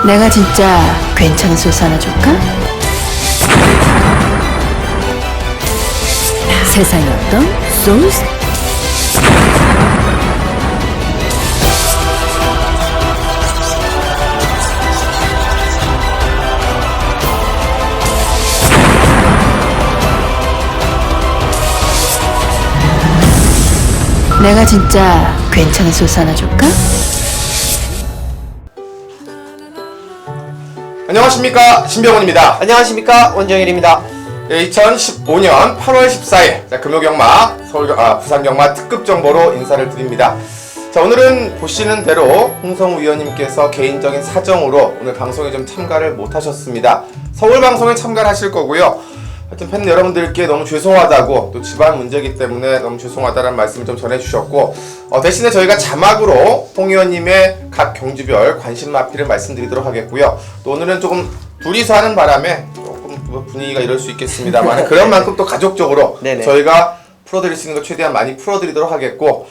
내가 진짜 괜찮은 소스 하나 줄까? 세상에 어떤 소스? 내가 진짜 괜찮은 소스 하나 줄까? 안녕하십니까, 신병훈입니다. 안녕하십니까, 원정일입니다. 2015년 8월 14일 금요경마 부산경마 특급 정보로 인사를 드립니다. 자, 오늘은 보시는 대로 홍성우 위원님께서 개인적인 사정으로 오늘 방송에 좀 참가를 못하셨습니다. 서울 방송에 참가를 하실 거고요. 하여튼 팬 여러분들께 너무 죄송하다고, 또 집안 문제이기 때문에 너무 죄송하다는 말씀을 좀 전해주셨고, 대신에 저희가 자막으로 홍 의원님의 각 경주별 관심 마피를 말씀드리도록 하겠고요. 또 오늘은 조금 둘이서 하는 바람에 조금 분위기가 이럴 수 있겠습니다만 그런 만큼 또 가족적으로 저희가 풀어드릴 수 있는 거 최대한 많이 풀어드리도록 하겠고,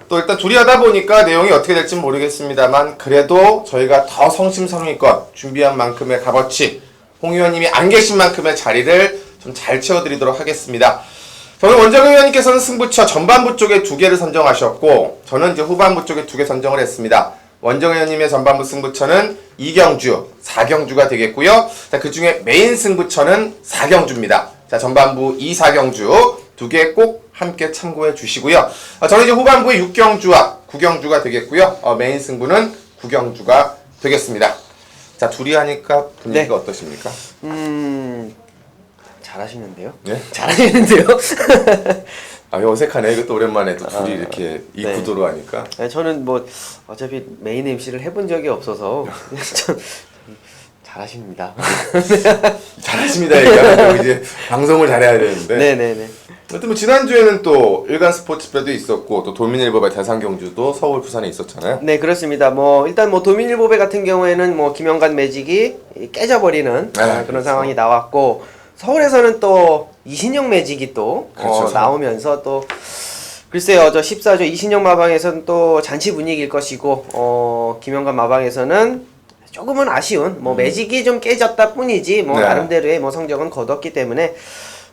또 일단 둘이 하다 보니까 내용이 어떻게 될지 모르겠습니다만 그래도 저희가 더 성심성의껏 준비한 만큼의 값어치, 홍 의원님이 안 계신 만큼의 자리를 좀 잘 채워드리도록 하겠습니다. 저는 원정희 의원님께서는 승부처 전반부 쪽에 2개를 선정하셨고, 저는 이제 후반부 쪽에 2개 선정을 했습니다. 원정희 의원님의 전반부 승부처는 2경주, 4경주가 되겠고요. 자, 그 중에 메인 승부처는 4경주입니다. 자, 전반부 2, 4경주 2개 꼭 함께 참고해 주시고요. 저는 이제 후반부에 6경주와 9경주가 되겠고요. 메인 승부는 9경주가 되겠습니다. 자, 둘이 하니까 분위기가 어떠십니까? 잘하시는데요? 네? 잘하시는데요? 어색하네. 이것도 오랜만에 또 둘이 이렇게 이 구도로 하니까. 네, 저는 뭐 어차피 메인 MC를 해본 적이 없어서 좀 잘하십니다. 잘하십니다. 그러니까 이제 방송을 잘해야 되는데. 네네네. 하여튼 뭐 지난주에는 또 일간 스포츠배도 있었고, 또 도민일보배 대상경주도 서울 부산에 있었잖아요. 네, 그렇습니다. 뭐 일단 뭐 도민일보배 같은 경우에는 뭐 김영관 매직이 깨져버리는 그런 그렇죠. 상황이 나왔고, 서울에서는 또 이신영 매직이 또 그렇죠. 나오면서 또 글쎄요, 저 14조 이신영 마방에서는 또 잔치 분위기일 것이고, 김영관 마방에서는 조금은 아쉬운 뭐 매직이 좀 깨졌다 뿐이지 뭐 네. 나름대로의 뭐 성적은 거뒀기 때문에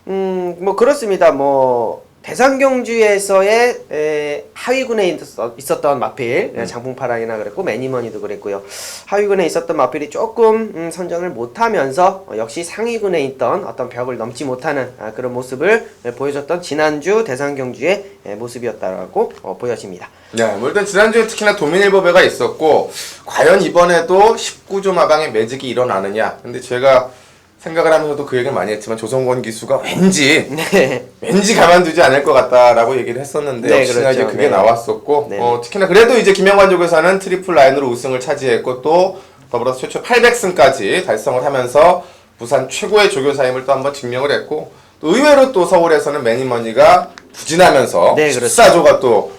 뭐 그렇습니다. 뭐 대상경주에서의 하위군에 있었던 마필, 장풍파랑이나 그랬고 매니머니도 그랬고요. 하위군에 있었던 마필이 조금 선정을 못하면서 역시 상위군에 있던 어떤 벽을 넘지 못하는 그런 모습을 보여줬던 지난주 대상경주의 모습이었다고 보여집니다. 네, 뭐 일단 지난주에 특히나 도민일보배가 있었고, 과연 이번에도 19조 마방의 매직이 일어나느냐. 근데 제가 생각을 하면서도 그 얘기를 많이 했지만 조성권 기수가 왠지 가만두지 않을 것 같다라고 얘기를 했었는데, 역시나 그렇죠. 이제 그게 나왔었고, 특히나 그래도 이제 김영관 조교사는 트리플 라인으로 우승을 차지했고, 또 더불어서 최초 800승까지 달성을 하면서 부산 최고의 조교사임을 또 한번 증명을 했고, 또 의외로 또 서울에서는 매니머니가 부진하면서 14조가 또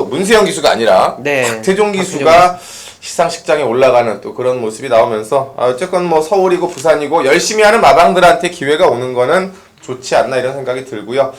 문세영 기수가 아니라 박태종 기수가 시상식장에 올라가는 또 그런 모습이 나오면서, 어쨌건 뭐 서울이고 부산이고 열심히 하는 마방들한테 기회가 오는 거는 좋지 않나 이런 생각이 들고요.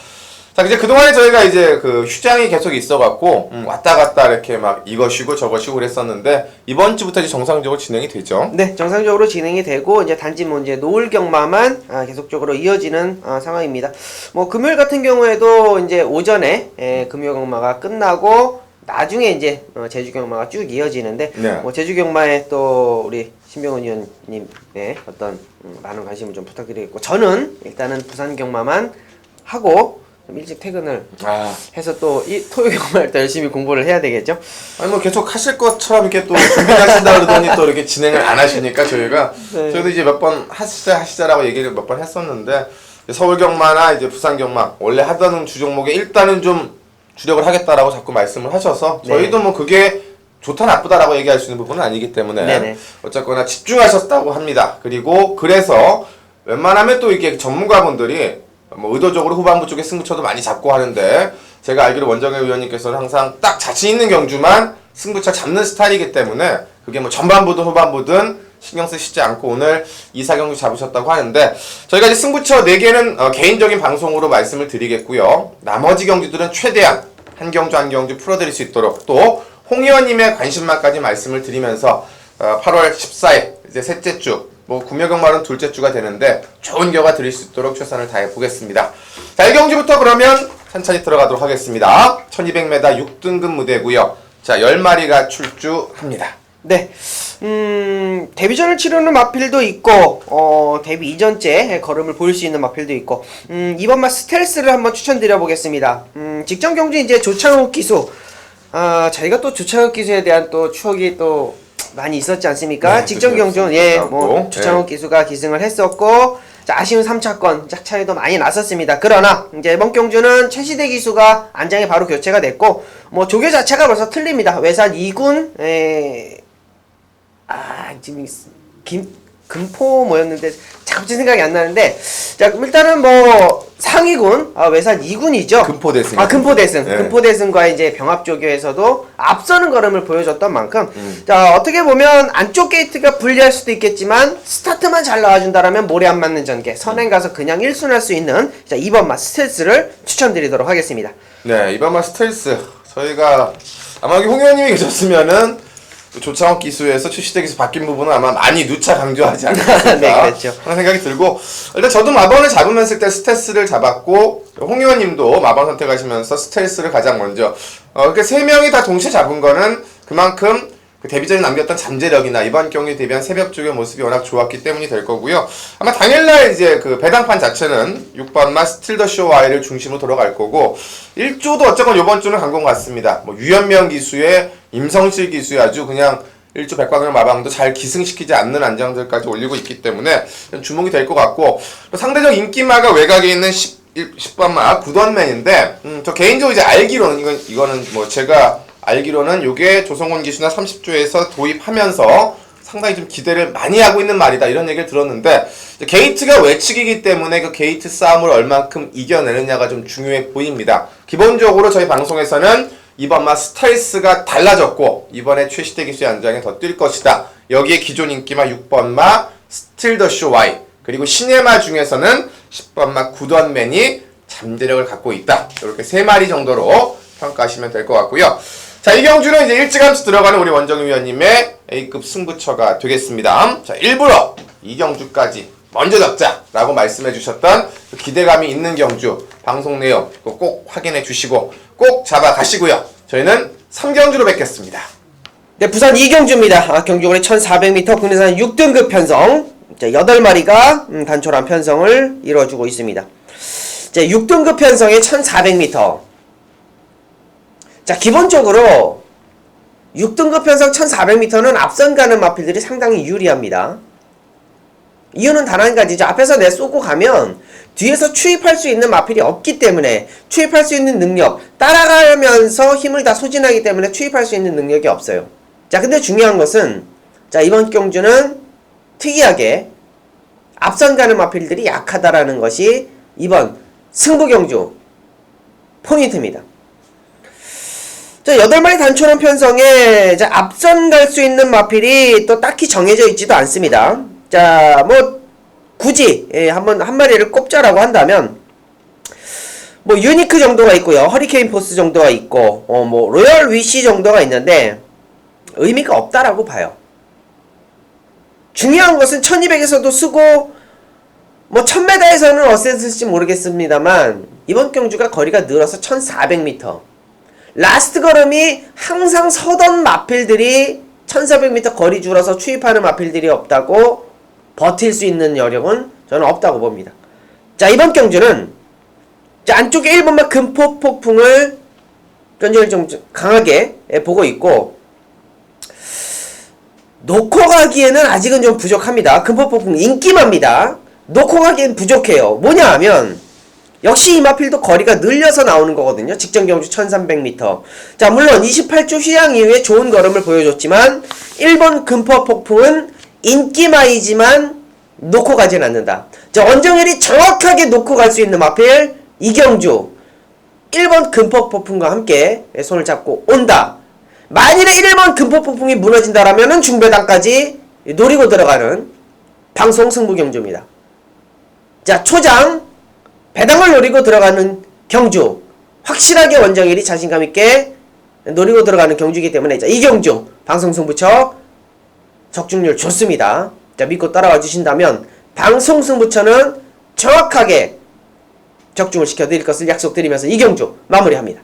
자, 이제 그동안에 저희가 이제 그 휴장이 계속 있어갖고 왔다 갔다 이렇게 막 이거 쉬고 저거 쉬고 그랬었는데, 이번 주부터 이제 정상적으로 진행이 되죠. 네, 정상적으로 진행이 되고, 이제 단지 뭐 이제 노을 경마만 계속적으로 이어지는 상황입니다. 뭐 금요일 같은 경우에도 이제 오전에 금요 경마가 끝나고 나중에 이제 제주 경마가 쭉 이어지는데, 뭐 제주 경마에 또 우리 신병훈 의원님의 어떤 많은 관심을 좀 부탁드리겠고, 저는 일단은 부산 경마만 하고 좀 일찍 퇴근을 해서 또 이 토요 경마를 또 열심히 공부를 해야 되겠죠. 아니 뭐 계속 하실 것처럼 이렇게 또 준비하신다 그러더니 또 이렇게 진행을 안 하시니까 저희가 저희도 이제 몇 번 하시자라고 얘기를 몇 번 했었는데, 서울 경마나 이제 부산 경마 원래 하던 주 종목에 일단은 좀 주력을 하겠다라고 자꾸 말씀을 하셔서, 저희도 뭐 그게 좋다 나쁘다라고 얘기할 수 있는 부분은 아니기 때문에 어쨌거나 집중하셨다고 합니다. 그리고 그래서 웬만하면 또 이게 전문가분들이 뭐 의도적으로 후반부 쪽에 승부처도 많이 잡고 하는데, 제가 알기로 원정희 의원님께서는 항상 딱 자신 있는 경주만 승부처 잡는 스타일이기 때문에 그게 뭐 전반부든 후반부든 신경 쓰시지 않고 오늘 2, 4경주 잡으셨다고 하는데, 저희가 이제 승부처 4개는 개인적인 방송으로 말씀을 드리겠고요. 나머지 경주들은 최대한 한 경주 한 경주 풀어드릴 수 있도록, 또 홍 의원님의 관심만까지 말씀을 드리면서 8월 14일 이제 셋째 주, 뭐 구묘경마는 둘째 주가 되는데 좋은 결과 드릴 수 있도록 최선을 다해 보겠습니다. 자, 1경주부터 그러면 천천히 들어가도록 하겠습니다. 1200m 6등급 무대고요. 자, 10마리가 출주합니다. 네. 데뷔전을 치르는 마필도 있고, 데뷔 이전째 걸음을 보일 수 있는 마필도 있고, 이번 마 스텔스를 한번 추천드려 보겠습니다. 직전 경주 이제 조창욱 기수, 저희가 또 조창욱 기수에 대한 또 추억이 또 많이 있었지 않습니까? 네, 직전 경주는, 뭐, 조창욱 기수가 기승을 했었고, 자, 아쉬운 3차권, 차이도 많이 났었습니다. 그러나, 이제 이번 경주는 최시대 기수가 안장에 바로 교체가 됐고, 뭐, 조교 자체가 벌써 틀립니다. 외산 2군, 지금 금포 뭐였는데 갑자기 생각이 안 나는데, 자, 일단은 뭐 상위군 외산 2군이죠. 금포대승. 금포대승. 네. 금포대승과 이제 병합조교에서도 앞서는 걸음을 보여줬던 만큼, 자, 어떻게 보면 안쪽 게이트가 불리할 수도 있겠지만 스타트만 잘 나와준다라면 모래 안 맞는 전개, 선행 가서 그냥 1순할 수 있는, 자, 이번 마 스텔스를 추천드리도록 하겠습니다. 네, 이번 마 스텔스 저희가 아마 여기 홍 의원님이 계셨으면은 조창욱 기수에서 최시대 기수 바뀐 부분은 아마 많이 누차 강조하지 않았을까 네, 그렇죠. 하는 생각이 들고, 일단 저도 마번을 잡으면서 때 스텔스를 잡았고, 홍 의원님도 마번 선택하시면서 스텔스를 가장 먼저, 이렇게 세 명이 다 동시에 잡은 거는 그만큼 그 데뷔전에 남겼던 잠재력이나 이번 경기에 대비한 새벽 쪽의 모습이 워낙 좋았기 때문이 될 거고요. 아마 당일날 이제 그 배당판 자체는 6번마 스틸더쇼 와이를 중심으로 돌아갈 거고, 1조도 어쨌건 이번 주는 간 것 같습니다. 뭐 유현명 기수의 임성실 기수의 아주 그냥 1조 백광열 마방도 잘 기승시키지 않는 안장들까지 올리고 있기 때문에 주목이 될 것 같고, 또 상대적 인기마가 외곽에 있는 10번마 구던맨인데, 저 개인적으로 이제 알기로는 이거는 뭐 제가 알기로는 요게 조성곤 기수나 30조에서 도입하면서 상당히 좀 기대를 많이 하고 있는 말이다, 이런 얘기를 들었는데, 게이트가 외측이기 때문에 그 게이트 싸움을 얼만큼 이겨내느냐가 좀 중요해 보입니다. 기본적으로 저희 방송에서는 이번 마 스텔스가 달라졌고 이번에 최시대 기수의 안장에 더 뛸 것이다. 여기에 기존 인기마 6번마 스틸더쇼 Y, 그리고 시네마 중에서는 10번마 구던맨이 잠재력을 갖고 있다. 이렇게 3마리 정도로 평가하시면 될 것 같고요. 자, 이 경주는 이제 일찌감치 들어가는 우리 원정희 위원님의 A급 승부처가 되겠습니다. 자, 일부러 이 경주까지 먼저 잡자라고 말씀해 주셨던 그 기대감이 있는 경주 방송 내용 꼭 확인해 주시고 꼭 잡아가시고요. 저희는 3경주로 뵙겠습니다. 네, 부산 이경주입니다. 경주거리 1400m 국내산 6등급 편성. 자, 8마리가 단촐한 편성을 이뤄주고 있습니다. 자, 6등급 편성의 1400m. 자, 기본적으로 6등급 편성 1400m는 앞선 가는 마필들이 상당히 유리합니다. 이유는 단 한 가지죠. 앞에서 내 쏘고 가면 뒤에서 추입할 수 있는 마필이 없기 때문에, 추입할 수 있는 능력, 따라가면서 힘을 다 소진하기 때문에 추입할 수 있는 능력이 없어요. 자, 근데 중요한 것은, 자, 이번 경주는 특이하게 앞선 가는 마필들이 약하다라는 것이 이번 승부 경주 포인트입니다. 자, 8마리 단촐한 편성에, 자, 앞선 갈 수 있는 마필이 또 딱히 정해져 있지도 않습니다. 자, 뭐 굳이 한 마리를 꼽자라고 한다면 뭐 유니크 정도가 있고요, 허리케인 포스 정도가 있고, 뭐 로열 위시 정도가 있는데 의미가 없다라고 봐요. 중요한 것은 1200에서도 쓰고 뭐 1000m에서는 어땠을지 모르겠습니다만 이번 경주가 거리가 늘어서 1400m, 라스트 걸음이 항상 서던 마필들이 1400m 거리 줄어서 추입하는 마필들이 없다고 버틸 수 있는 여력은 저는 없다고 봅니다. 자, 이번 경주는 자, 안쪽에 1번마 금포 폭풍을 견적을 좀 강하게 보고 있고, 놓고 가기에는 아직은 좀 부족합니다. 금포 폭풍 인기마입니다. 놓고 가기엔 부족해요. 뭐냐 하면 역시 이 마필도 거리가 늘려서 나오는 거거든요. 직전 경주 1300m. 자, 물론 28조 휴양 이후에 좋은 걸음을 보여줬지만 1번 금포 폭풍은 인기마이지만 놓고 가진 않는다. 자, 원정열이 정확하게 놓고 갈 수 있는 마필 이경주 1번 금포 폭풍과 함께 손을 잡고 온다. 만일에 1번 금포 폭풍이 무너진다라면은 중배당까지 노리고 들어가는 방송 승부 경주입니다. 자, 초장 배당을 노리고 들어가는 경주, 확실하게 원정일이 자신감 있게 노리고 들어가는 경주이기 때문에, 자, 이 경주 방송 승부처 적중률 좋습니다. 자, 믿고 따라와 주신다면 방송 승부처는 정확하게 적중을 시켜드릴 것을 약속드리면서 이경주 마무리합니다.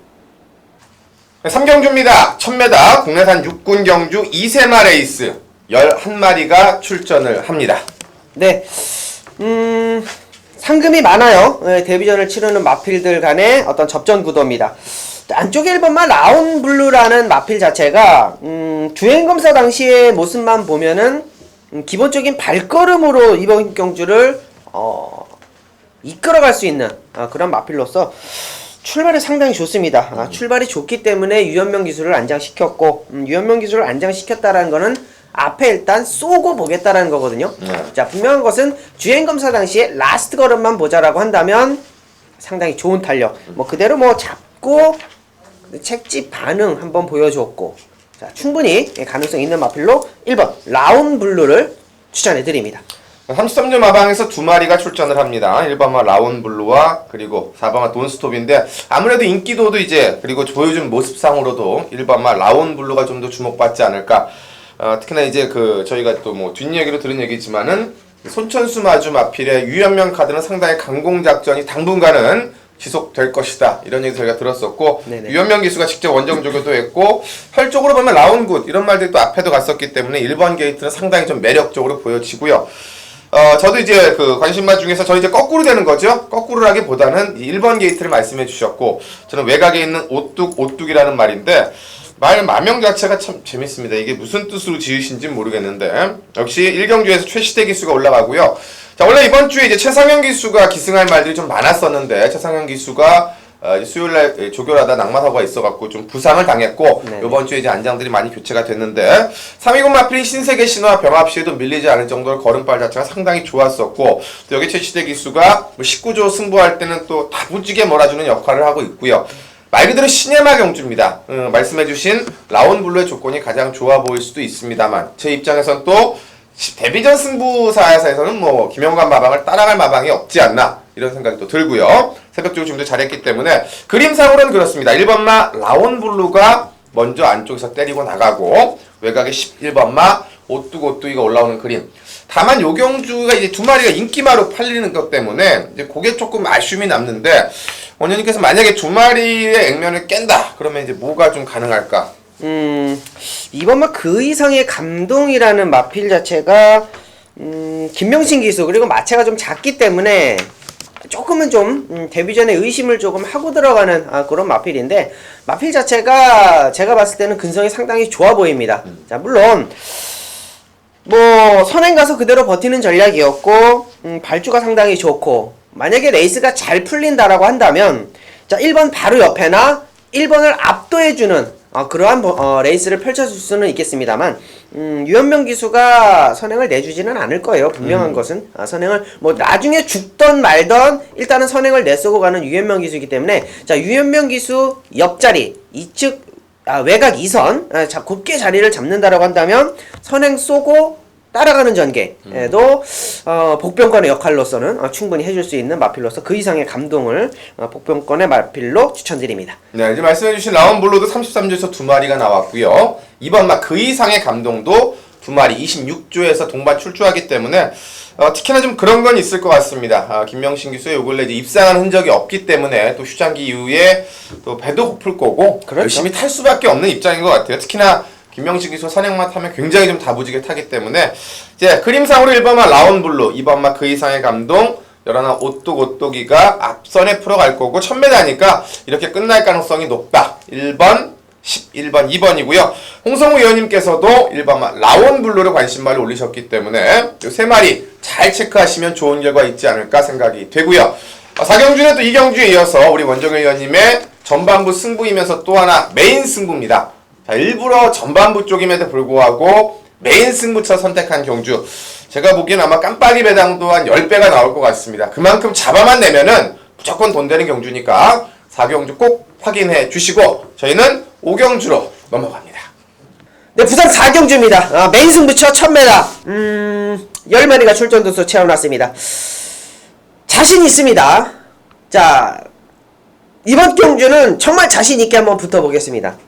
3경주입니다. 1000m 국내산 육군 경주 2세마 레이스 11마리가 출전을 합니다. 네, 상금이 많아요. 네, 데뷔전을 치르는 마필들 간의 어떤 접전 구도입니다. 안쪽에 1번마 라운블루라는 마필 자체가 주행검사 당시의 모습만 보면은 기본적인 발걸음으로 이번 경주를 이끌어갈 수 있는 그런 마필로서 출발이 상당히 좋습니다. 출발이 좋기 때문에 유연명 기술을 안장시켰고 유연명 기술을 안장시켰다라는 거는 앞에 일단 쏘고 보겠다라는 거거든요. 자, 분명한 것은 주행검사 당시에 라스트 걸음만 보자라고 한다면 상당히 좋은 탄력, 뭐 그대로 뭐 잡고 책지 반응 한번 보여줬고, 자, 충분히 가능성 있는 마필로 1번 라운블루를 추천해드립니다. 33점 마방에서 2마리가 출전을 합니다. 1번마 라운블루와 그리고 4번마 돈스톱인데 아무래도 인기도도 이제 그리고 보여준 모습상으로도 1번마 라운블루가 좀 더 주목받지 않을까. 특히나 이제 저희가 또 뭐 뒷얘기로 들은 얘기지만은 손천수 마주 마필의 유연명 카드는 상당히 강공작전이 당분간은 지속될 것이다. 이런 얘기 저희가 들었었고, 네네. 유연명 기수가 직접 원정 조교도 했고, 혈적으로 보면 라운굿 이런 말들이 또 앞에도 갔었기 때문에 1번 게이트는 상당히 좀 매력적으로 보여지고요. 저도 이제 관심마 중에서 저는 이제 거꾸로 되는 거죠. 거꾸로라기보다는 1번 게이트를 말씀해 주셨고, 저는 외곽에 있는 오뚝이라는 말인데, 마명 자체가 참 재밌습니다. 이게 무슨 뜻으로 지으신지 모르겠는데, 역시 1경주에서 최시대 기수가 올라가고요. 자, 원래 이번 주에 이제 최상현 기수가 기승할 말들이 좀 많았었는데, 최상현 기수가 수요일날 조교하다 낙마사고가 있어갖고 좀 부상을 당했고, 네네. 이번 주에 이제 안장들이 많이 교체가 됐는데, 320 마필이 신세계 신화 병합시에도 밀리지 않을 정도로 걸음발 자체가 상당히 좋았었고, 또 여기 최시대 기수가 19조 승부할 때는 또 다부지게 몰아주는 역할을 하고 있고요. 말 그대로 시네마 경주입니다. 말씀해주신 라운블루의 조건이 가장 좋아 보일 수도 있습니다만, 제 입장에선 또 데뷔전 승부사에서는 뭐 김영관 마방을 따라갈 마방이 없지 않나 이런 생각이 또 들고요. 새벽 조교 지금도 잘했기 때문에 그림상으로는 그렇습니다. 1번마 라운블루가 먼저 안쪽에서 때리고 나가고 외곽에 11번마 오뚜기가 올라오는 그림. 다만 요 경주가 이제 2마리가 인기마로 팔리는 것 때문에 이제 그게 조금 아쉬움이 남는데, 원현님께서 만약에 2마리의 액면을 깬다 그러면 이제 뭐가 좀 가능할까? 이번만 그 이상의 감동이라는 마필 자체가 김명신 기수 그리고 마체가 좀 작기 때문에 조금은 좀 데뷔전에 의심을 조금 하고 들어가는 그런 마필인데, 마필 자체가 제가 봤을 때는 근성이 상당히 좋아 보입니다. 자, 물론 뭐 선행 가서 그대로 버티는 전략이었고 발주가 상당히 좋고, 만약에 레이스가 잘 풀린다라고 한다면 자, 1번 바로 옆에나 1번을 압도해주는 그러한 레이스를 펼쳐줄 수는 있겠습니다만, 유연명 기수가 선행을 내주지는 않을 거예요. 분명한 것은 선행을 뭐 나중에 죽던 말던 일단은 선행을 내쏘고 가는 유연명 기수이기 때문에, 자, 유연명 기수 옆자리 이측 외곽 2선 곱게 자리를 잡는다라고 한다면 선행 쏘고 따라가는 전개에도 복병권의 역할로서는 충분히 해줄 수 있는 마필로서 그 이상의 감동을 복병권의 마필로 추천드립니다. 네, 이제 말씀해주신 라운블루도 33조에서 2마리가 나왔고요. 이번 그 이상의 감동도 2마리 26조에서 동반 출조하기 때문에 특히나 좀 그런 건 있을 것 같습니다. 김명신 기수의 요 근래 이제 입상한 흔적이 없기 때문에 또 휴장기 이후에 또 배도 고플 거고, 그렇죠. 열심히 탈 수밖에 없는 입장인 것 같아요. 특히나 김명신 기수 선행만 타면 굉장히 좀 다부지게 타기 때문에, 이제 그림상으로 1번마 라운블루, 2번마 그 이상의 감동, 11 오뚜기가 앞선에 풀어갈 거고 1000m니까 이렇게 끝날 가능성이 높다. 1번, 11번, 2번이고요. 홍성우 의원님께서도 1번마 라운블루를 관심말로 올리셨기 때문에 이 3마리 잘 체크하시면 좋은 결과 있지 않을까 생각이 되고요. 4경주는 또 2경주에 이어서 우리 원정현 의원님의 전반부 승부이면서 또 하나 메인 승부입니다. 자, 일부러 전반부 쪽임에도 불구하고 메인 승부처 선택한 경주. 제가 보기엔 아마 깜빡이 배당도 한 10배가 나올 것 같습니다. 그만큼 잡아만 내면은 무조건 돈 되는 경주니까 4경주 꼭 확인해 주시고, 저희는 5경주로 넘어갑니다. 네, 부산 4경주입니다. 메인 승부처 1000m. 10마리가 출전도수 채워놨습니다. 자신 있습니다. 자, 이번 경주는 정말 자신 있게 한번 붙어보겠습니다.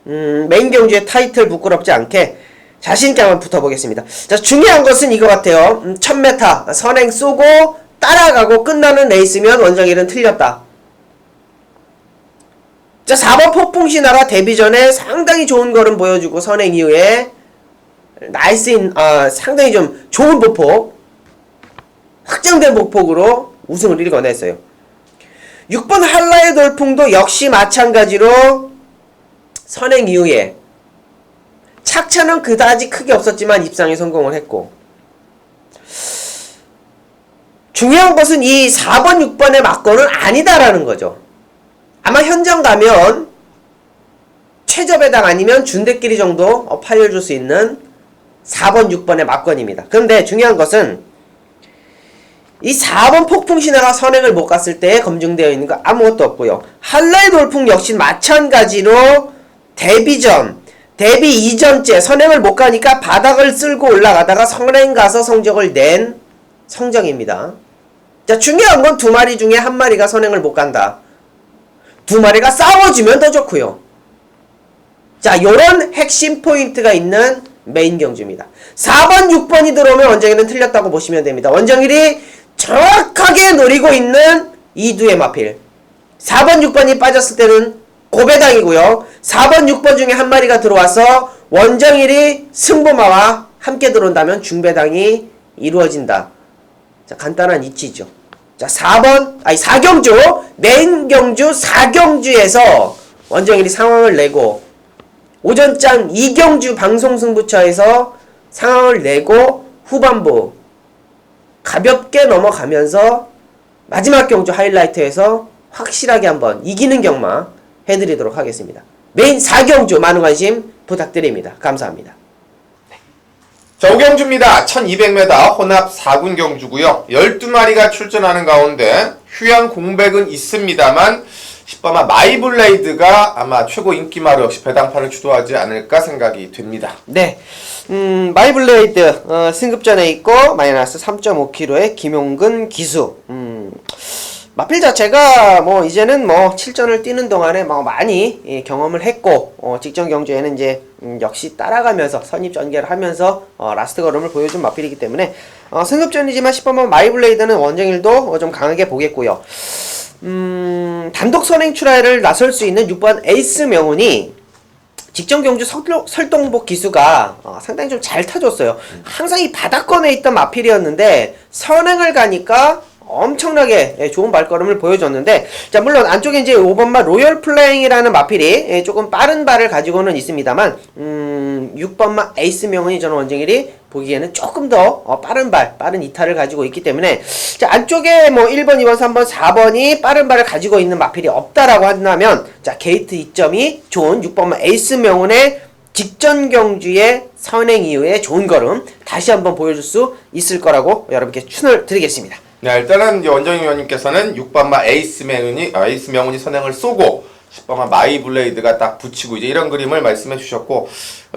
메인 경주의 타이틀 부끄럽지 않게 자신있게 한번 붙어보겠습니다. 자, 중요한 것은 이거 같아요. 1000m 선행 쏘고 따라가고 끝나는 레이스면 원정일은 틀렸다. 자, 4번 폭풍신화가 데뷔 전에 상당히 좋은 걸음 보여주고 선행 이후에 나이스인 상당히 좀 좋은 보폭, 확장된 보폭으로 우승을 일궈냈어요. 6번 한라의 돌풍도 역시 마찬가지로 선행 이후에 착차는 그다지 크게 없었지만 입상에 성공을 했고, 중요한 것은 이 4번, 6번의 막건은 아니다라는 거죠. 아마 현장 가면 최저배당 아니면 준대끼리 정도 팔려줄 수 있는 4번, 6번의 막건입니다. 그런데 중요한 것은 이 4번 폭풍신화가 선행을 못 갔을 때 검증되어 있는 거 아무것도 없고요. 한라의 돌풍 역시 마찬가지로 데뷔 이전째 선행을 못 가니까 바닥을 쓸고 올라가다가 선행 가서 성적을 낸 성적입니다. 자, 중요한 건 두 마리 중에 한 마리가 선행을 못 간다. 두 마리가 싸워주면 더 좋고요. 자, 요런 핵심 포인트가 있는 메인 경주입니다. 4번, 6번이 들어오면 원정일은 틀렸다고 보시면 됩니다. 원정일이 정확하게 노리고 있는 이두의 마필. 4번, 6번이 빠졌을 때는 고배당이고요. 4번, 6번 중에 한 마리가 들어와서 원정일이 승부마와 함께 들어온다면 중배당이 이루어진다. 자, 간단한 이치죠. 자, 4경주, 메인 경주 4경주에서 원정일이 상황을 내고, 오전장 2경주 방송승부처에서 상황을 내고, 후반부 가볍게 넘어가면서 마지막 경주 하이라이트에서 확실하게 한번 이기는 경마 해드리도록 하겠습니다. 메인 4경주 많은 관심 부탁드립니다. 감사합니다. 자, 5경주입니다. 1200m 혼합 4군 경주고요. 12마리가 출전하는 가운데 휴양 공백은 있습니다만 10번마 마이블레이드가 아마 최고 인기마로 역시 배당판을 주도하지 않을까 생각이 됩니다. 네, 마이블레이드 승급전에 있고 마이너스 3.5kg의 김용근 기수. 마필 자체가 뭐 이제는 뭐 7전을 뛰는 동안에 뭐 많이 경험을 했고, 직전 경주에는 이제 역시 따라가면서 선입 전개를 하면서 라스트 걸음을 보여준 마필이기 때문에 승급전이지만 10번만 마이블레이드는 원정일도 좀 강하게 보겠고요. 단독 선행 출하를 나설 수 있는 6번 에이스 명운이 직전 경주 설동복 기수가 상당히 좀 잘 타줬어요. 항상 이 바닥권에 있던 마필이었는데 선행을 가니까 엄청나게 좋은 발걸음을 보여줬는데, 자, 물론 안쪽에 이제 5번마 로열 플레잉이라는 마필이 조금 빠른 발을 가지고는 있습니다만 6번마 에이스 명은이 저는 원정일이 보기에는 조금 더 빠른 이탈을 가지고 있기 때문에, 자, 안쪽에 뭐 1번, 2번, 3번, 4번이 빠른 발을 가지고 있는 마필이 없다라고 한다면, 자, 게이트 2점이 좋은 6번마 에이스 명운의 직전 경주의 선행 이후에 좋은 걸음 다시 한번 보여줄 수 있을 거라고 여러분께 추천을 드리겠습니다. 네, 일단은 원정일 위원님께서는 6번마 에이스 명운이 선행을 쏘고 10번마 마이블레이드가 딱 붙이고 이제 이런 그림을 말씀해 주셨고,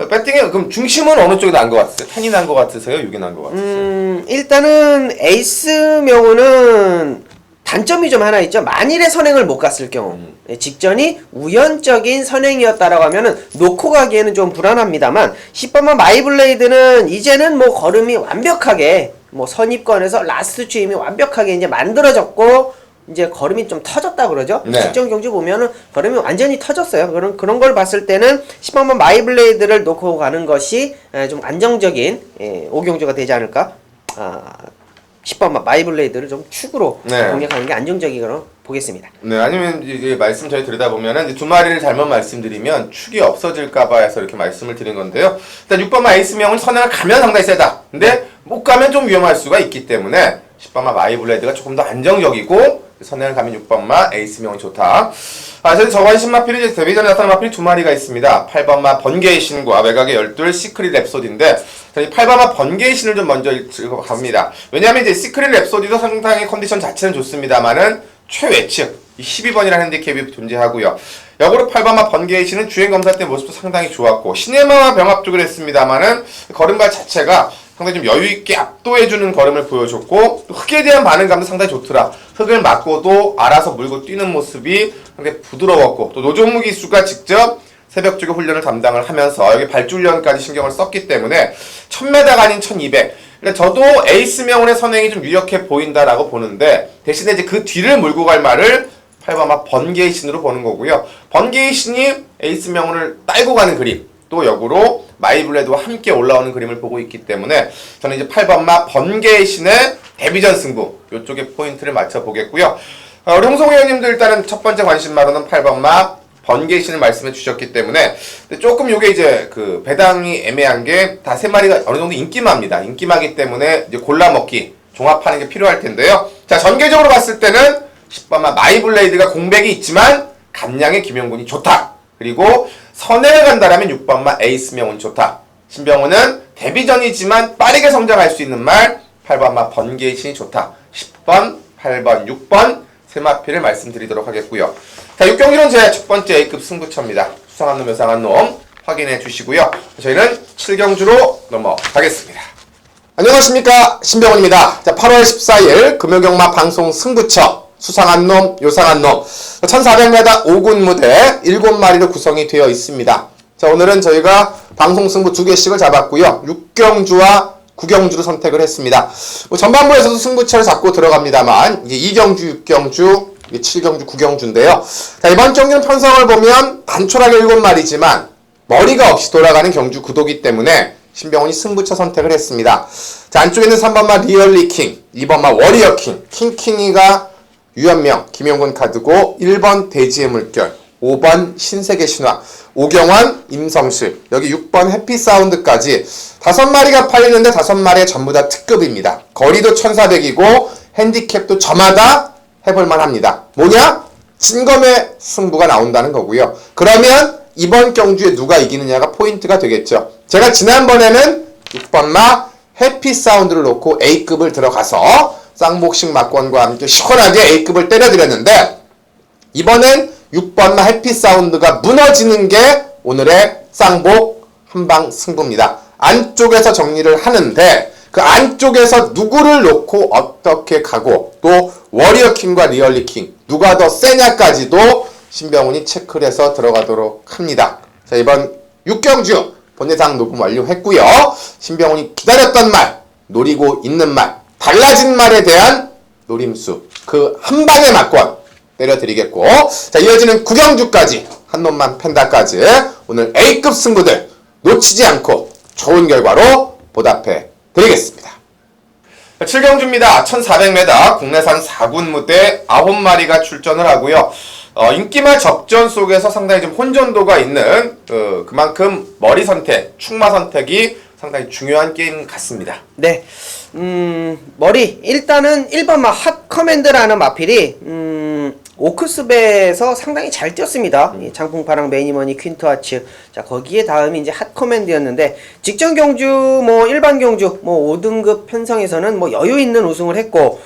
배팅에 그럼 중심은 어느 쪽이 난 것 같으세요? 10이 난 것 같으세요? 6이 난 것 같으세요? 일단은 에이스 명운은 단점이 좀 하나 있죠. 만일에 선행을 못 갔을 경우, 직전이 우연적인 선행이었다라고 하면은 놓고 가기에는 좀 불안합니다만, 10번마 마이블레이드는 이제는 뭐 걸음이 완벽하게 뭐 선입권에서 라스트 추임이 완벽하게 이제 만들어졌고, 이제 걸음이 좀 터졌다 그러죠. 네. 직전 경주 보면은 걸음이 완전히 터졌어요. 그런 걸 봤을 때는 10번만 마이블레이드를 놓고 가는 것이 좀 안정적인 5경주가 되지 않을까. 10번만 마이블레이드를 좀 축으로 공략하는 게 안정적이거나 보겠습니다. 네, 아니면 이제 말씀 저희 드리다 보면은 두 마리를 잘못 말씀드리면 축이 없어질까봐 해서 이렇게 말씀을 드린 건데요. 일단 6번마 에이스명은 선행을 가면 상당히 세다. 근데 못 가면 좀 위험할 수가 있기 때문에 10번마 마이블레이드가 조금 더 안정적이고, 선행을 가면 6번마 에이스명이 좋다. 저희 저관심 마필이 이제 데뷔 전에 나타난 마필이 두 마리가 있습니다. 8번마 번개의 신과 외곽의 12 시크릿 랩소디인데, 저희 8번마 번개의 신을 좀 먼저 읽어 갑니다. 왜냐하면 이제 시크릿 랩소디도 상당히 컨디션 자체는 좋습니다만은 최외측 12번이라는 핸디캡이 존재하고요. 역으로 8번마 번개의 신은 주행검사 때 모습도 상당히 좋았고, 시네마와 병합쪽을 했습니다만은 걸음발 자체가 상당히 좀 여유있게 압도해주는 걸음을 보여줬고, 또 흙에 대한 반응감도 상당히 좋더라. 흙을 맞고도 알아서 물고 뛰는 모습이 상당히 부드러웠고, 또 노종무 기수가 직접 새벽 쪽에 훈련을 담당을 하면서 여기 발주훈련까지 신경을 썼기 때문에 1000m가 아닌 1200. 그러니까 저도 에이스 명운의 선행이 좀 유력해 보인다라고 보는데 대신에 이제 그 뒤를 몰고 갈 말을 8번 번개의 신으로 보는 거고요. 번개의 신이 에이스 명운을 딸고 가는 그림, 또 역으로 마이블레드와 함께 올라오는 그림을 보고 있기 때문에 저는 이제 8번 번개의 신의 데뷔전 승부 이쪽에 포인트를 맞춰 보겠고요. 우리 홍성우 의원님도 일단은 첫 번째 관심마로는 8번 번개의 신을 말씀해 주셨기 때문에 조금 요게 이제 그 배당이 애매한 게 다 세 마리가 어느 정도 인기마입니다. 인기마기 때문에 이제 골라 먹기, 종합하는 게 필요할 텐데요. 자, 전개적으로 봤을 때는 10번 마이블레이드가 공백이 있지만 감량의 김영군이 좋다. 그리고 선행을 간다라면 6번 에이스 명운 좋다. 신병훈은 데뷔전이지만 빠르게 성장할 수 있는 말 8번 번개의 신이 좋다. 10번, 8번, 6번 세 마피를 말씀드리도록 하겠고요. 자, 6경기는 제 첫 번째 A급 승부처입니다. 수상한 놈, 요상한 놈 확인해 주시고요. 저희는 7경주로 넘어가겠습니다. 안녕하십니까, 신병훈입니다. 자, 8월 14일 금요경마 방송 승부처 수상한 놈, 요상한 놈 1400m 5군 무대 7마리로 구성이 되어 있습니다. 자, 오늘은 저희가 방송 승부 2개씩을 잡았고요. 6경주와 9경주로 선택을 했습니다. 전반부에서도 승부처를 잡고 들어갑니다만 이제 2경주, 6경주, 7경주, 9경주인데요. 자, 이번 경기는 편성을 보면 단촐하게 7마리지만 머리가 없이 돌아가는 경주 구도기 때문에 신병훈이 승부처 선택을 했습니다. 자, 안쪽에는 3번마 리얼리킹, 2번마 워리어킹, 킹킹이가 유현명, 김영군 카드고 1번 대지의 물결, 5번 신세계 신화, 오경환, 임성실, 여기 6번 해피사운드까지 5마리가 팔리는데 5마리가 전부 다 특급입니다. 거리도 1400이고 핸디캡도 저마다 해볼만 합니다. 뭐냐? 진검의 승부가 나온다는 거고요. 그러면 이번 경주에 누가 이기느냐가 포인트가 되겠죠. 제가 지난번에는 6번마 해피사운드를 놓고 A급을 들어가서 쌍복식 막권과 함께 시원하게 A급을 때려드렸는데 이번엔 6번마 해피사운드가 무너지는 게 오늘의 쌍복 한방 승부입니다. 안쪽에서 정리를 하는데 그 안쪽에서 누구를 놓고 어떻게 가고 또 워리어킹과 리얼리킹 누가 더 세냐까지도 신병훈이 체크를 해서 들어가도록 합니다. 자, 이번 6경주 본예상 녹음 완료했고요. 신병훈이 기다렸던 말, 노리고 있는 말, 달라진 말에 대한 노림수 그 한 방의 막권 때려드리겠고, 자, 이어지는 9경주까지 한 놈만 팬다까지 오늘 A급 승부들 놓치지 않고 좋은 결과로 보답해 드리겠습니다. 7경주입니다. 1400m 국내산 4군 무대 9마리가 출전을 하고요. 인기말 접전 속에서 상당히 좀 혼전도가 있는 그만큼 머리 선택, 축마 선택이 상당히 중요한 게임 같습니다. 네. 머리 일단은 1번마 핫커맨드라는 마필이 오크스베에서 상당히 잘 뛰었습니다. 장풍파랑 매니머니 퀸트와츠. 자, 거기에 다음이 이제 핫커맨드였는데 직전 경주 뭐 일반 경주 뭐 5등급 편성에서는 뭐 여유 있는 우승을 했고,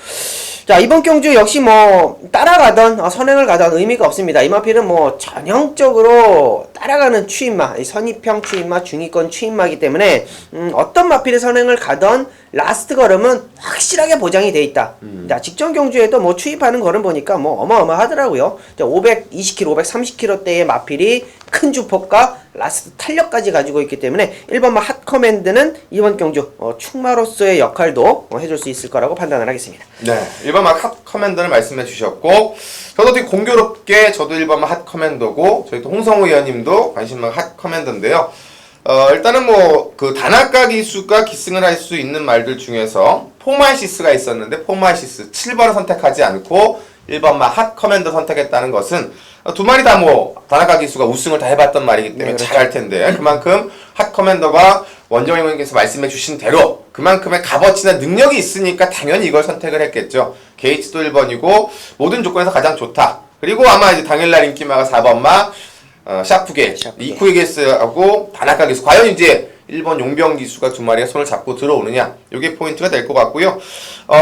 자, 이번 경주 역시 뭐 따라가던 선행을 가던 의미가 없습니다. 이 마필은 뭐 전형적으로 따라가는 추임마, 선입형 추임마, 중위권 추임마이기 때문에 어떤 마필의 선행을 가던 라스트 걸음은 확실하게 보장이 돼 있다. 자, 직전 경주에도 뭐 추입하는 걸음 보니까 뭐 어마어마하더라고요. 520km, 530km대의 마필이 큰 주폭과 라스트 탄력까지 가지고 있기 때문에 1번마 핫커맨드는 이번 경주 축마로서의 역할도 해줄 수 있을 거라고 판단을 하겠습니다. 네, 1번마 핫커맨더를 말씀해 주셨고, 저도 되게 공교롭게 저도 1번마 핫커맨더고 저희 또 홍성우 의원님도 관심만 핫커맨더인데요. 일단은 뭐 그 단아까 기수가 기승을 할 수 있는 말들 중에서 포마시스가 있었는데 포마시스 7번을 선택하지 않고 1번마 핫커맨더 선택했다는 것은 두 마리 다 뭐 단아까 기수가 우승을 다 해봤던 말이기 때문에 그렇죠. 잘할 텐데 그만큼 핫커맨더가 원정희 의원님께서 말씀해 주신 대로 그만큼의 값어치나 능력이 있으니까 당연히 이걸 선택을 했겠죠. 게이츠도 1번이고 모든 조건에서 가장 좋다. 그리고 아마 이제 당일날 인기마가 4번마 샤프게, 이쿠이게스하고 다나카 기수. 과연 이제 일본 용병 기수가 두 마리가 손을 잡고 들어오느냐. 이게 포인트가 될 것 같고요.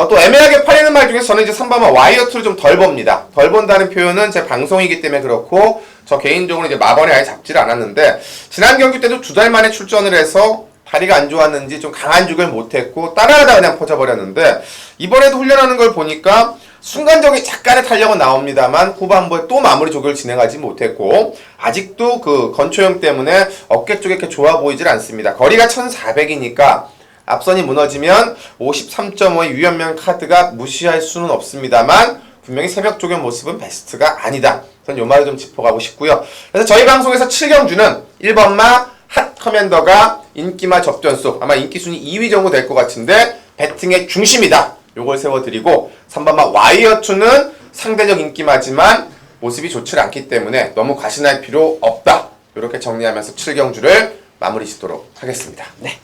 또 애매하게 팔리는 말 중에서 저는 이제 3번마 와이어트를 좀 덜 봅니다. 덜 본다는 표현은 제 방송이기 때문에 그렇고, 저 개인적으로 이제 마번에 아예 잡지를 않았는데, 지난 경기 때도 2달 만에 출전을 해서 다리가 안 좋았는지 좀 강한 죽을 못했고, 따라하다 그냥 퍼져버렸는데, 이번에도 훈련하는 걸 보니까, 순간적인 약간의 탄력은 나옵니다만 후반부에 또 마무리 조교를 진행하지 못했고 아직도 그 건초형 때문에 어깨 쪽에 이렇게 좋아 보이질 않습니다. 거리가 1400이니까 앞선이 무너지면 53.5의 유연명 카드가 무시할 수는 없습니다만 분명히 새벽 조교 모습은 베스트가 아니다. 저는 요 말을 좀 짚어가고 싶고요. 그래서 저희 방송에서 7경주는 1번마 핫 커맨더가 인기마 접전수 아마 인기 순위 2위 정도 될 것 같은데 배팅의 중심이다. 요걸 세워드리고 3번마 와이어2는 상대적 인기마지만 모습이 좋지 않기 때문에 너무 과신할 필요 없다. 이렇게 정리하면서 7경주를 마무리 짓도록 하겠습니다. 네.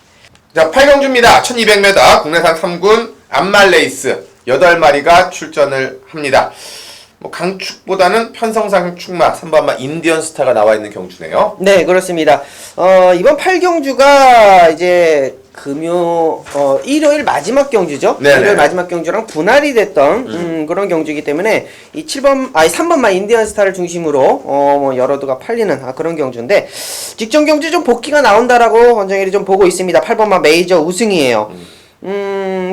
자, 8경주입니다. 1200m 국내산 3군 암말레이스 8마리가 출전을 합니다. 뭐 강축보다는 편성상 축마 3번마 인디언 스타가 나와 있는 경주네요. 네, 그렇습니다. 이번 8경주가 이제 일요일 마지막 경주죠. 네네. 일요일 마지막 경주랑 분할이 됐던 그런 경주이기 때문에 이 3번마 인디언 스타를 중심으로 뭐 여러 두가 팔리는 그런 경주인데 직전 경주 좀 복귀가 나온다라고 원정일이 좀 보고 있습니다. 8번마 메이저 우승이에요.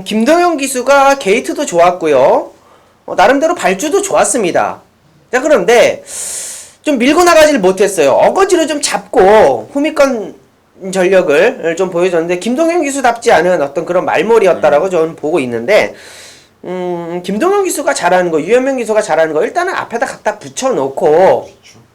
김동현 기수가 게이트도 좋았고요. 나름대로 발주도 좋았습니다. 자, 그런데 좀 밀고 나가지를 못했어요. 어거지로 좀 잡고 후미권 전력을 좀 보여줬는데 김동현 기수답지 않은 어떤 그런 말몰이였다라고 저는 보고 있는데 김동현 기수가 잘하는 거, 유현명 기수가 잘하는 거 일단은 앞에다 갖다 붙여놓고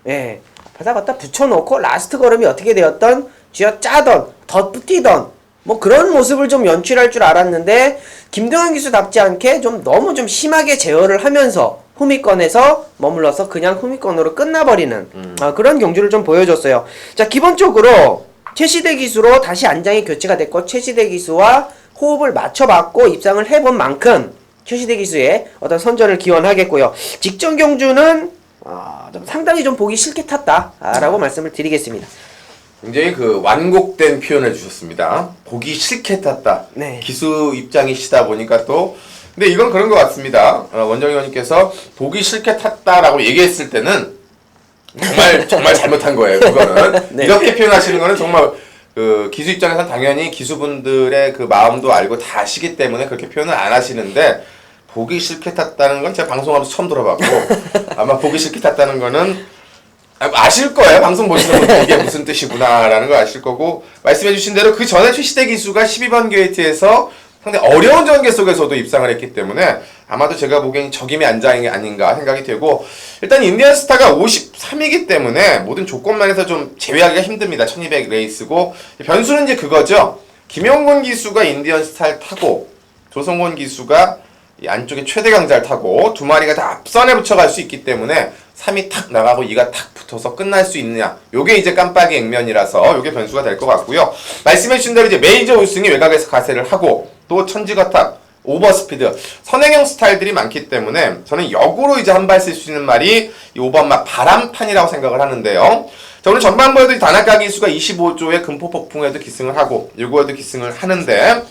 예, 앞에다 갖다 붙여놓고 라스트 걸음이 어떻게 되었던 쥐어 짜던 덧붙이던 뭐 그런 모습을 좀 연출할 줄 알았는데 김동현 기수답지 않게 좀 너무 좀 심하게 제어를 하면서 후미권에서 머물러서 그냥 후미권으로 끝나버리는 그런 경주를 좀 보여줬어요. 자, 기본적으로 최시대 기수로 다시 안장이 교체가 됐고 최시대 기수와 호흡을 맞춰봤고 입상을 해본 만큼 최시대 기수의 어떤 선전을 기원하겠고요. 직전 경주는 좀 상당히 좀 보기 싫게 탔다라고 말씀을 드리겠습니다. 굉장히 그 완곡된 표현을 주셨습니다. 보기 싫게 탔다. 네. 기수 입장이시다 보니까 또 근데 이건 그런 것 같습니다. 원정 의원님께서 보기 싫게 탔다라고 얘기했을 때는 정말 잘못한 거예요. 그거는 네. 이렇게 표현하시는 거는 정말 그 기수 입장에서는 당연히 기수분들의 그 마음도 알고 다 아시기 때문에 그렇게 표현을 안 하시는데 보기 싫게 탔다는 건 제가 방송하면서 처음 들어봤고 아마 보기 싫게 탔다는 거는 아실 거예요. 방송 보시는 분들 이게 무슨 뜻이구나라는 걸 아실 거고 말씀해주신 대로 그 전에 최시대 기수가 12번 게이트에서 상당히 어려운 전개 속에서도 입상을 했기 때문에 아마도 제가 보기엔 적임의 안장이 아닌가 생각이 되고 일단 인디언 스타가 53이기 때문에 모든 조건만에서 좀 제외하기가 힘듭니다. 1200 레이스고 변수는 이제 그거죠. 김용곤 기수가 인디언 스타를 타고 조성곤 기수가 이 안쪽에 최대 강자를 타고 두 마리가 다 앞선에 붙여갈 수 있기 때문에 3이 탁 나가고 2가 탁 붙어서 끝날 수 있느냐 요게 이제 깜빡이 액면이라서 요게 변수가 될 것 같고요. 말씀해주신 대로 이제 메이저 우승이 외곽에서 가세를 하고 또 천지거탑 오버스피드 선행형 스타일들이 많기 때문에 저는 역으로 이제 한 발 쓸 수 있는 말이 이 5번마 바람판이라고 생각을 하는데요. 자, 오늘 전반부에도 다나카 기수가 25조의 금포폭풍에도 기승을 하고 6호에도 기승을 하는데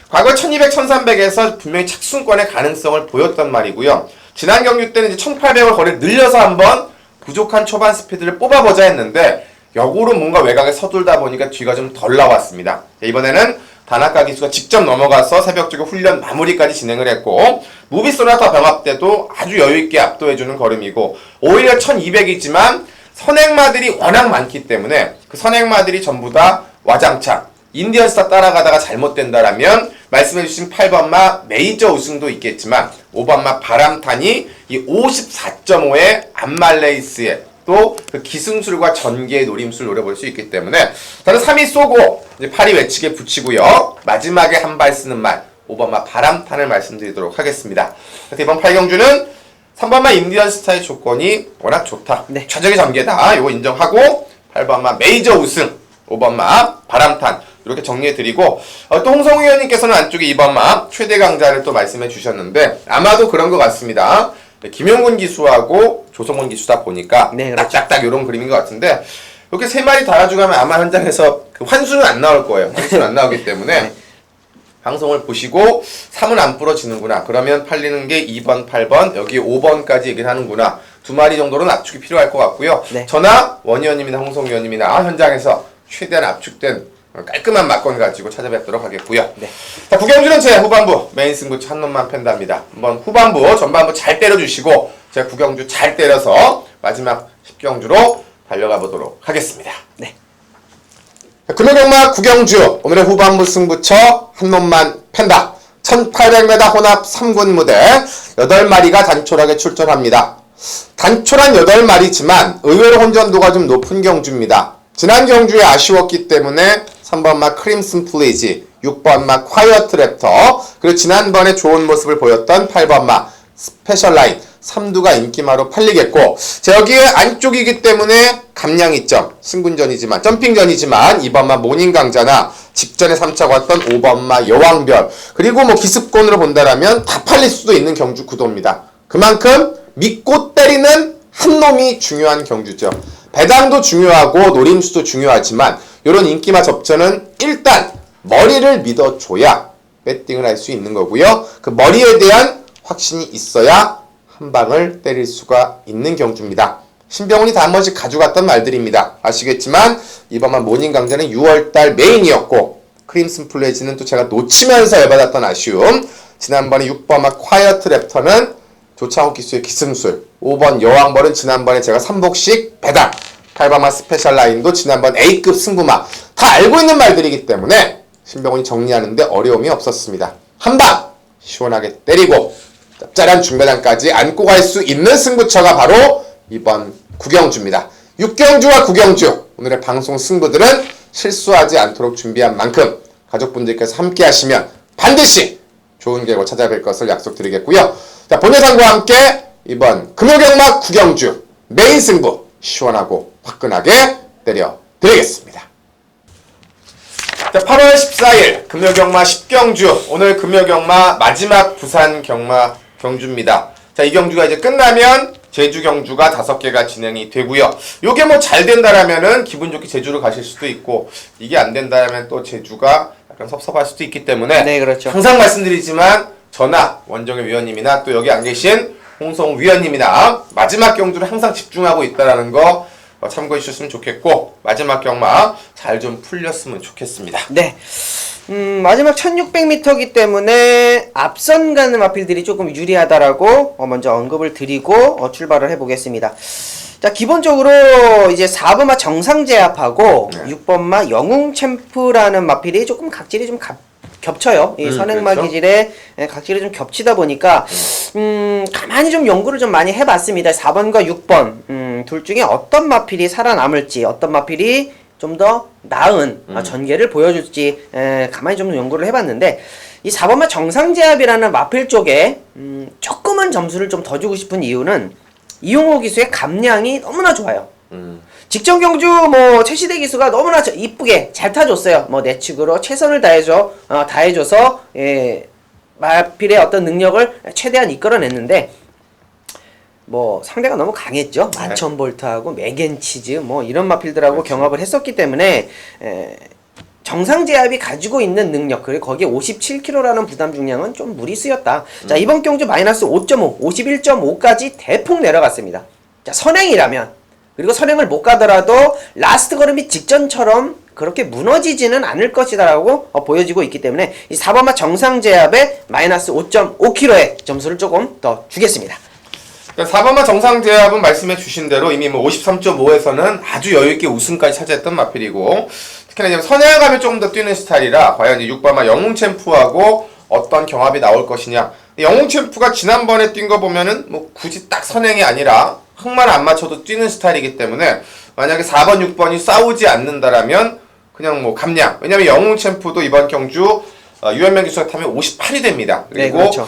과거 1200, 1300에서 분명히 착순권의 가능성을 보였단 말이고요. 지난 경주 때는 이제 1800을 거리를 늘려서 한번 부족한 초반 스피드를 뽑아보자 했는데 역으로 뭔가 외곽에 서둘다 보니까 뒤가 좀 덜 나왔습니다. 이번에는 다나카 기수가 직접 넘어가서 새벽적인 훈련 마무리까지 진행을 했고 무비 소나타 병합 때도 아주 여유있게 압도해주는 걸음이고 오히려 1200이지만 선행마들이 워낙 많기 때문에 그 선행마들이 전부 다 와장창 인디언 스타 따라가다가 잘못된다라면 말씀해주신 8번마 메이저 우승도 있겠지만 5번마 바람탄이 이 54.5의 암말레이스에 또 그 기승술과 전개의 노림수를 노려볼 수 있기 때문에 저는 3위 쏘고 이제 8위 외치게 붙이고요. 마지막에 한 발 쓰는 말 5번마 바람탄을 말씀드리도록 하겠습니다. 그래서 이번 8경주는 3번마 인디언 스타의 조건이 워낙 좋다. 네. 최적의 전개다. 이거 인정하고 8번마 메이저 우승 5번마 바람탄 이렇게 정리해드리고 또 홍성우 의원님께서는 안쪽에 2번마 최대 강자를 또 말씀해 주셨는데 아마도 그런 것 같습니다. 김용곤 기수하고 조성곤 기수다 보니까 네, 그렇죠. 딱딱딱 이런 그림인 것 같은데 이렇게 세 마리 달아주고 하면 아마 현장에서 그 환수는 안 나올 거예요. 환수는 안 나오기 때문에 네. 방송을 보시고 3은 안 부러지는구나. 그러면 팔리는 게 2번, 8번, 여기 5번까지 얘기를 하는구나. 두 마리 정도는 압축이 필요할 것 같고요. 네. 저나 원 의원님이나 홍성우 의원님이나 현장에서 최대한 압축된 깔끔한 막건 가지고 찾아뵙도록 하겠고요. 네. 자, 구경주는 제 후반부 메인 승부 한 놈만 팬답니다. 한번 후반부, 전반부 잘 때려주시고 제 구경주 잘 때려서 마지막 10경주로 달려가 보도록 하겠습니다. 네. 금요경마 구경주 오늘의 후반부 승부처 한 놈만 팬다. 1800m 혼합 3군 무대 8마리가 단촐하게 출전합니다. 단촐한 8마리지만 의외로 혼전도가 좀 높은 경주입니다. 지난 경주에 아쉬웠기 때문에 3번마 크림슨 플리지, 6번마 콰이어트 랩터, 그리고 지난번에 좋은 모습을 보였던 8번마 스페셜라인, 3두가 인기마로 팔리겠고, 여기에 안쪽이기 때문에 감량이점, 승군전이지만, 점핑전이지만 2번마 모닝강자나 직전에 3차가 왔던 5번마 여왕별, 그리고 뭐 기습권으로 본다라면 다 팔릴 수도 있는 경주 구도입니다. 그만큼 믿고 때리는 한 놈이 중요한 경주죠. 배당도 중요하고 노림수도 중요하지만 이런 인기마 접전은 일단 머리를 믿어줘야 배팅을 할 수 있는 거고요. 그 머리에 대한 확신이 있어야 한 방을 때릴 수가 있는 경주입니다. 신병훈이 다 한 번씩 가져갔던 말들입니다. 아시겠지만 이번만 모닝 강자는 6월달 메인이었고 크림슨 플레이즈는 또 제가 놓치면서 열받았던 아쉬움. 지난번에 6번마 콰이어트 랩터는 조창욱 기수의 기승술, 5번 여왕벌은 지난번에 제가 3복씩 배당, 8번마 스페셜 라인도 지난번 A급 승부마 다 알고 있는 말들이기 때문에 신병훈이 정리하는데 어려움이 없었습니다. 한방 시원하게 때리고 짭짤한 중배당까지 안고 갈 수 있는 승부처가 바로 이번 구경주입니다. 6경주와 구경주 오늘의 방송 승부들은 실수하지 않도록 준비한 만큼 가족분들께서 함께 하시면 반드시 좋은 결과 찾아뵐 것을 약속드리겠고요. 자, 본예상과 함께 이번 금요경마 구경주 메인 승부 시원하고 화끈하게 때려드리겠습니다. 자, 8월 14일 금요경마 10경주 오늘 금요경마 마지막 부산 경마 경주입니다. 자, 이 경주가 이제 끝나면 제주 경주가 5개가 진행이 되고요. 요게 뭐 잘 된다라면은 기분 좋게 제주로 가실 수도 있고 이게 안 된다라면 또 제주가 약간 섭섭할 수도 있기 때문에 네, 그렇죠. 항상 말씀드리지만 저나 원정의 위원님이나 또 여기 안 계신 홍성우 위원님이나 마지막 경주를 항상 집중하고 있다라는 거 참고해 주셨으면 좋겠고 마지막 경마 잘 좀 풀렸으면 좋겠습니다. 네. 마지막 1600m이기 때문에 앞선 가는 마필들이 조금 유리하다라고 먼저 언급을 드리고 출발을 해보겠습니다. 자, 기본적으로 이제 4번마 정상제압하고 네. 6번마 영웅챔프라는 마필이 조금 각질이 좀 겹쳐요. 이 선행마 그렇죠. 기질에 각질이 좀 겹치다 보니까 가만히 좀 연구를 좀 많이 해봤습니다. 4번과 6번 둘 중에 어떤 마필이 살아남을지 어떤 마필이 좀 더 나은 전개를 보여줄지 가만히 좀 연구를 해봤는데 이 4번마 정상제압이라는 마필 쪽에 조금은 점수를 좀 더 주고 싶은 이유는 이용호 기수의 감량이 너무나 좋아요. 직전 경주 뭐 최시대 기수가 너무나 이쁘게 잘 타줬어요. 뭐 내측으로 최선을 다해줘서 마필의 어떤 능력을 최대한 이끌어냈는데 뭐 상대가 너무 강했죠. 만천 볼트하고 맥앤치즈 뭐 이런 마필들하고 그렇죠. 경합을 했었기 때문에 정상제압이 가지고 있는 능력 그리고 거기에 57kg라는 부담 중량은 좀 무리수였다. 자, 이번 경주 마이너스 5.5, 51.5까지 대폭 내려갔습니다. 자, 선행이라면 그리고 선행을 못 가더라도 라스트 걸음이 직전처럼 그렇게 무너지지는 않을 것이다라고 보여지고 있기 때문에 이 4번마 정상제압에 마이너스 5.5kg의 점수를 조금 더 주겠습니다. 4번마 정상제압은 말씀해 주신 대로 이미 뭐 53.5에서는 아주 여유있게 우승까지 차지했던 마필이고 특히나 이제 선행감이 조금 더 뛰는 스타일이라 과연 이제 6번마 영웅챔프하고 어떤 경합이 나올 것이냐. 영웅챔프가 지난번에 뛴 거 보면은 뭐 굳이 딱 선행이 아니라 흙만 안 맞춰도 뛰는 스타일이기 때문에 만약에 4번, 6번이 싸우지 않는다라면 그냥 뭐 감량. 왜냐면 영웅챔프도 이번 경주 유현명 기수가 타면 58이 됩니다. 그리고 네, 그렇죠.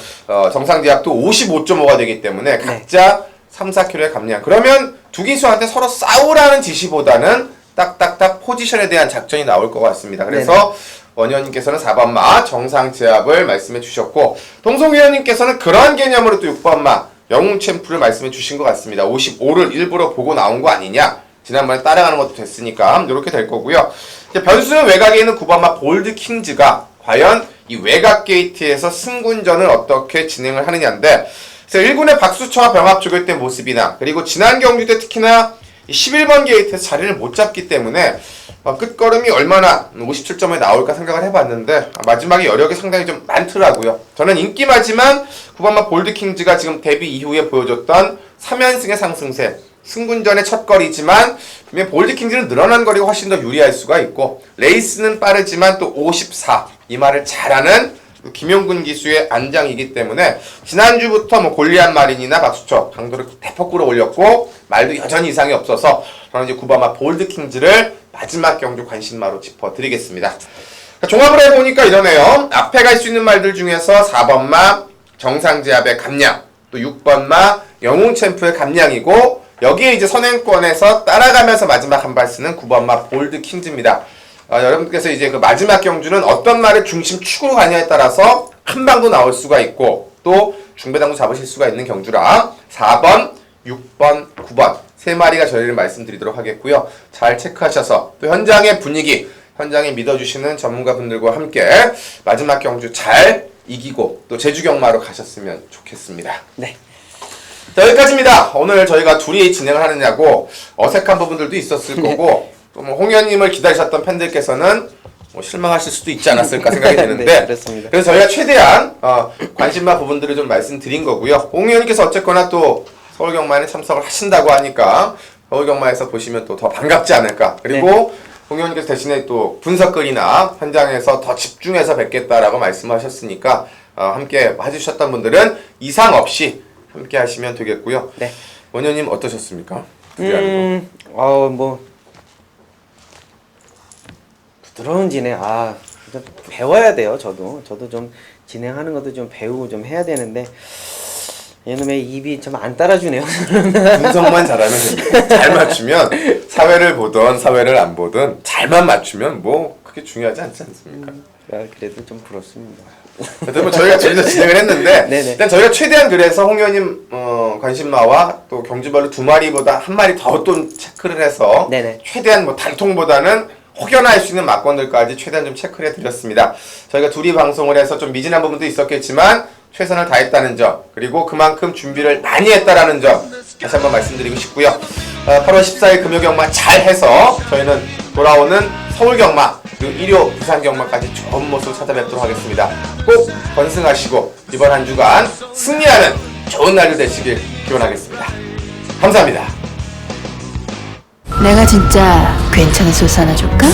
정상제압도 55.5가 되기 때문에 각자 3, 4kg의 감량. 그러면 두 기수한테 서로 싸우라는 지시보다는 딱딱딱 포지션에 대한 작전이 나올 것 같습니다. 그래서 원의원님께서는 4번마 정상제압을 말씀해 주셨고 동성위원님께서는 그러한 개념으로 또 6번마 영웅챔프를 말씀해 주신 것 같습니다. 55를 일부러 보고 나온 거 아니냐. 지난번에 따라가는 것도 됐으니까 이렇게 될 거고요. 이제 변수는 외곽에 있는 9번마 볼드 킹즈가 과연 이 외곽 게이트에서 승군전을 어떻게 진행을 하느냐인데 그래서 1군의 박수처와 병합 조결된 모습이나 그리고 지난 경주 때 특히나 11번 게이트에서 자리를 못 잡기 때문에 끝걸음이 얼마나 57점에 나올까 생각을 해봤는데 마지막에 여력이 상당히 좀 많더라고요. 저는 인기마지만 9번마 볼드킹즈가 지금 데뷔 이후에 보여줬던 3연승의 상승세, 승군전의 첫 거리지만 분명 볼드킹즈는 늘어난 거리가 훨씬 더 유리할 수가 있고 레이스는 빠르지만 또 54, 이 말을 잘하는 김용군 기수의 안장이기 때문에 지난주부터 뭐 골리앗 마린이나 박수초 강도를 대폭 끌어올렸고 말도 여전히 이상이 없어서 저는 이제 9번마 볼드킹즈를 마지막 경주 관심마로 짚어드리겠습니다. 종합을 해보니까 이러네요. 앞에 갈 수 있는 말들 중에서 4번마 정상제압의 감량, 또 6번마 영웅챔프의 감량이고 여기에 이제 선행권에서 따라가면서 마지막 한 발 쓰는 9번마 볼드킹즈입니다. 여러분께서 이제 그 마지막 경주는 어떤 말을 중심 축으로 가냐에 따라서 한 방도 나올 수가 있고 또 중배당도 잡으실 수가 있는 경주라 4번, 6번, 9번 세 마리가 저희를 말씀드리도록 하겠고요. 잘 체크하셔서 또 현장의 분위기, 현장에 믿어주시는 전문가분들과 함께 마지막 경주 잘 이기고 또 제주 경마로 가셨으면 좋겠습니다. 네. 자, 여기까지입니다. 오늘 저희가 둘이 진행을 하느냐고 어색한 부분들도 있었을 거고 또 뭐 홍 의원님을 기다리셨던 팬들께서는 뭐 실망하실 수도 있지 않았을까 생각이 드는데 네, 그렇습니다. 그래서 저희가 최대한 관심과 부분들을 좀 말씀드린 거고요. 홍 의원님께서 어쨌거나 또 서울경마에 참석을 하신다고 하니까 서울경마에서 보시면 또 더 반갑지 않을까. 그리고 네. 홍 의원님께서 대신에 또 분석글이나 현장에서 더 집중해서 뵙겠다라고 말씀하셨으니까 함께 해주셨던 분들은 이상 없이 함께 하시면 되겠고요. 네. 원 의원님 어떠셨습니까? 뭐 부드러운 진행, 좀 배워야 돼요. 저도 좀 진행하는 것도 좀 배우고 좀 해야 되는데 얘놈의 입이 좀 안 따라주네요. 분석만 잘하면 됩니다. 잘 맞추면 사회를 보든 사회를 안 보든 잘만 맞추면 뭐 그게 중요하지 않지 않습니까? 그래도 좀 부럽습니다. 그래도 뭐 저희가 저희도 진행을 했는데 네네. 일단 저희가 최대한 그래서 홍 의원님 관심마와 또 경주별로 두 마리보다 한 마리 더 또 체크를 해서 네네. 최대한 뭐 단통보다는 혹여나 할 수 있는 막건들까지 최대한 좀 체크를 해드렸습니다. 저희가 둘이 방송을 해서 좀 미진한 부분도 있었겠지만 최선을 다했다는 점, 그리고 그만큼 준비를 많이 했다라는 점 다시 한번 말씀드리고 싶고요. 8월 14일 금요경마 잘 해서 저희는 돌아오는 서울경마 그리고 일요 부산경마까지 좋은 모습 찾아뵙도록 하겠습니다. 꼭 건승하시고 이번 한 주간 승리하는 좋은 날이 되시길 기원하겠습니다. 감사합니다. 내가 진짜 괜찮은 소스 하나 줄까?